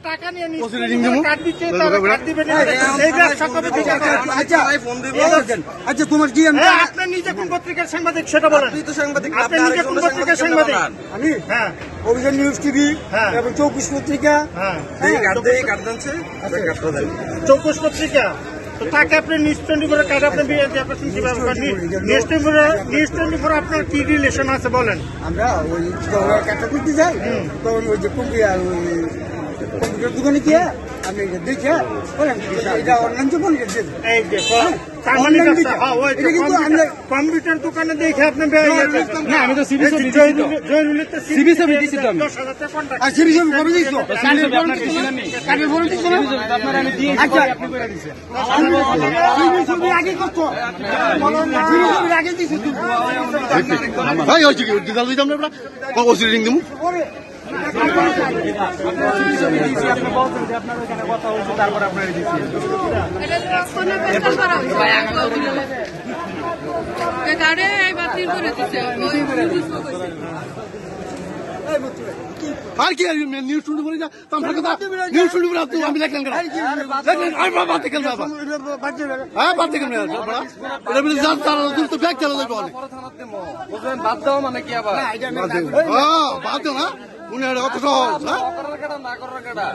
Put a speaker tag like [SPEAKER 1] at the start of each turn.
[SPEAKER 1] টাকা নিয়ে কাট দিচ্ছে কাট দিবেন এই ব্যবসা কবে থেকে
[SPEAKER 2] আচ্ছা তোমার কি
[SPEAKER 1] আপনি নিজে কোন পত্রিকার সাংবাদিক সেটা বলেন। আপনি নিজে কোন পত্রিকার সাংবাদিক?
[SPEAKER 2] আমি
[SPEAKER 1] হ্যাঁ
[SPEAKER 2] অভিযান নিউজ টিভি
[SPEAKER 1] হ্যাঁ।
[SPEAKER 2] এবং 24 পত্রিকা
[SPEAKER 1] হ্যাঁ
[SPEAKER 2] চৌকুশ
[SPEAKER 1] 24 পত্রিকা। তো তাকে আপনি নিউজ 24 কার্ড আপনি আপনি কিভাবে নিউজ 24 আপনার কি রিলেশন আছে বলেন?
[SPEAKER 2] আমরা ওই কাটা করতে যাই তখন ওই যে কম্পিউটার দোকানে গিয়ে আমি দেখে বলেন এটা অনলাইন দোকান
[SPEAKER 1] এই দেখো তার মানে কম্পিউটার দোকানে দেখে আপনি
[SPEAKER 3] না আমি তো সিবি ছবি সিবি ছবি দিছি তো আমি
[SPEAKER 1] 10,000 টাকা কন্ট্রাক্ট।
[SPEAKER 2] আর সিবি ছবি করে দিছো
[SPEAKER 3] কার্ডের ফোন দিছি না আপনারা আমি দিয়ে
[SPEAKER 2] আচ্ছা
[SPEAKER 3] আপনি করে দিছেন
[SPEAKER 2] সিবি ছবি আগে কত সিবি ছবি আগে দিছো
[SPEAKER 4] ভাই হচ্ছে কি দিদাল দিতাম না আমরা কগসি রিং দিমু
[SPEAKER 3] আপনি বলছেন যে আপনার ওখানে কথা হয়েছে তারপর আপনারা দিছি
[SPEAKER 5] গাড়ি এই বাতিল করে দিছে
[SPEAKER 4] আর কি নিউজ শুনতে বলি না তোমার কথা নিউজ শুনতে বলি তুমি আমি দেখলেন কেন দেখলেন আমি বাবা থেকে বাবা হ্যাঁ বাদ থেকে এটা বলে জান তারা তো ব্যাগ চালা দেবো
[SPEAKER 3] বুঝলেন বাদ দাও মানে কি আবার
[SPEAKER 4] হ্যাঁ বাদ দাও না উনি অত সহজ হ্যাঁ
[SPEAKER 3] না করার কাটা